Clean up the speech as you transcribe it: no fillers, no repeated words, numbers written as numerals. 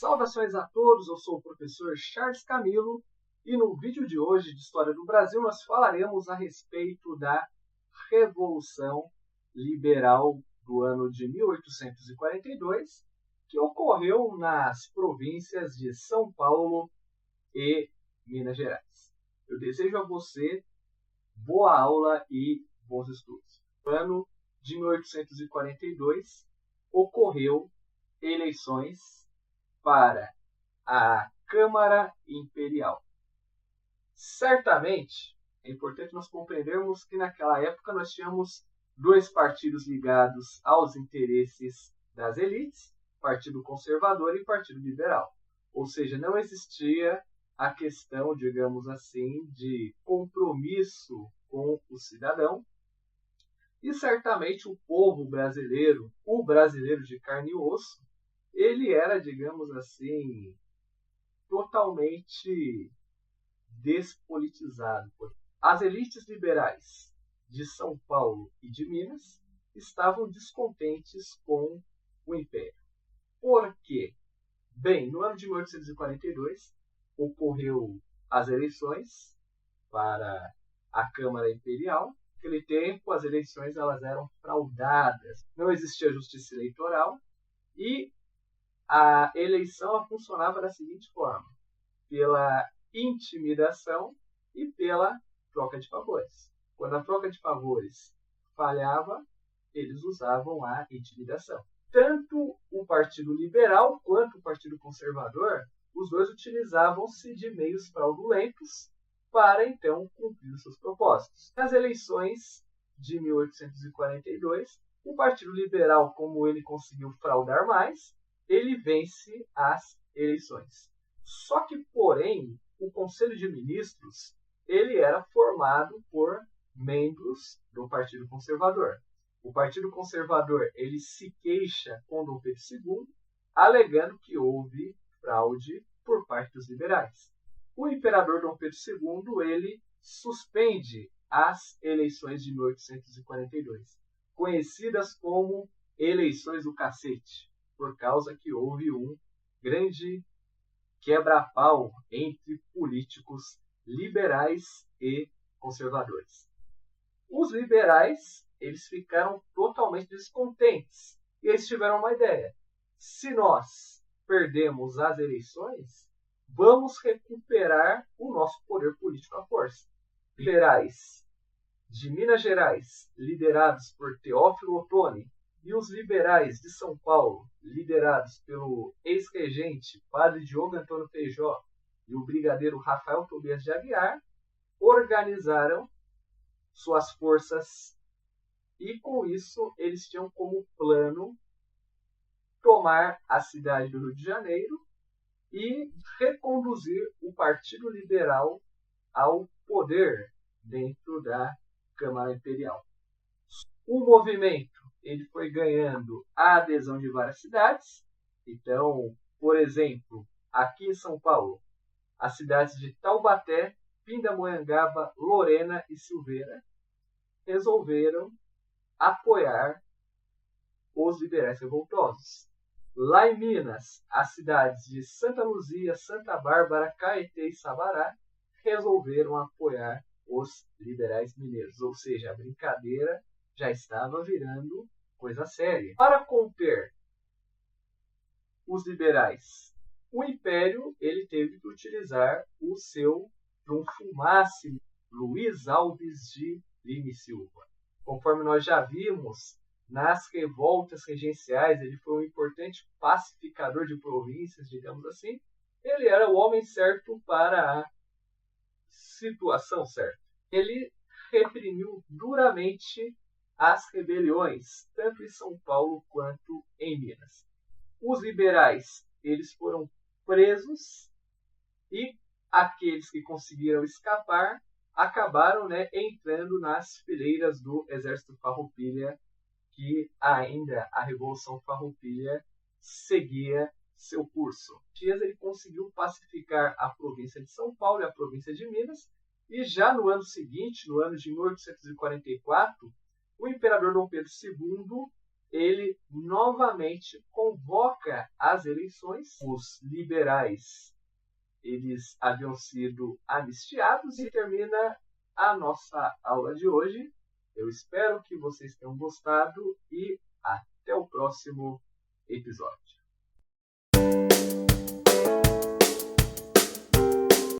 Saudações a todos, eu sou o professor Charles Camilo e no vídeo de hoje de História do Brasil nós falaremos a respeito da Revolução Liberal do ano de 1842, que ocorreu nas províncias de São Paulo e Minas Gerais. Eu desejo a você boa aula e bons estudos. No ano de 1842 ocorreu eleições para a Câmara Imperial. Certamente, é importante nós compreendermos que naquela época nós tínhamos dois partidos ligados aos interesses das elites, Partido Conservador e Partido Liberal. Ou seja, não existia a questão, digamos assim, de compromisso com o cidadão. E certamente o povo brasileiro, o brasileiro de carne e osso, ele era, digamos assim, totalmente despolitizado. As elites liberais de São Paulo e de Minas estavam descontentes com o Império. Por quê? Bem, no ano de 1842 ocorreu as eleições para a Câmara Imperial. Naquele tempo, as eleições elas eram fraudadas, não existia justiça eleitoral e a eleição funcionava da seguinte forma: pela intimidação e pela troca de favores. Quando a troca de favores falhava, eles usavam a intimidação. Tanto o Partido Liberal quanto o Partido Conservador, os dois utilizavam-se de meios fraudulentos para, então, cumprir os seus propósitos. Nas eleições de 1842, o Partido Liberal, como ele conseguiu fraudar mais, ele vence as eleições. Só que, porém, o Conselho de Ministros ele era formado por membros do Partido Conservador. O Partido Conservador ele se queixa com Dom Pedro II, alegando que houve fraude por parte dos liberais. O imperador Dom Pedro II ele suspende as eleições de 1842, conhecidas como eleições do cacete, por causa que houve um grande quebra-pau entre políticos liberais e conservadores. Os liberais eles ficaram totalmente descontentes e eles tiveram uma ideia: se nós perdemos as eleições, vamos recuperar o nosso poder político à força. Liberais de Minas Gerais, liderados por Teófilo Otoni, e os liberais de São Paulo, liderados pelo ex-regente padre Diogo Antônio Feijó e o brigadeiro Rafael Tobias de Aguiar, organizaram suas forças e, com isso, eles tinham como plano tomar a cidade do Rio de Janeiro e reconduzir o Partido Liberal ao poder dentro da Câmara Imperial. O movimento ele foi ganhando a adesão de várias cidades. Então, por exemplo, aqui em São Paulo, as cidades de Taubaté, Pindamonhangaba, Lorena e Silveira resolveram apoiar os liberais revoltosos. Lá em Minas, as cidades de Santa Luzia, Santa Bárbara, Caetê e Sabará resolveram apoiar os liberais mineiros. Ou seja, a brincadeira já estava virando coisa séria. Para conter os liberais, o Império ele teve que utilizar o seu trunfo máximo, Luiz Alves de Lima e Silva. Conforme nós já vimos, nas revoltas regenciais, ele foi um importante pacificador de províncias, digamos assim. Ele era o homem certo para a situação certa. Ele reprimiu duramente as rebeliões, tanto em São Paulo quanto em Minas. Os liberais eles foram presos e aqueles que conseguiram escapar acabaram entrando nas fileiras do Exército Farroupilha, que ainda a Revolução Farroupilha seguia seu curso. Dias ele conseguiu pacificar a província de São Paulo e a província de Minas, e já no ano seguinte, no ano de 1844, o imperador Dom Pedro II ele novamente convoca as eleições. Os liberais, eles haviam sido anistiados, e termina a nossa aula de hoje. Eu espero que vocês tenham gostado e até o próximo episódio.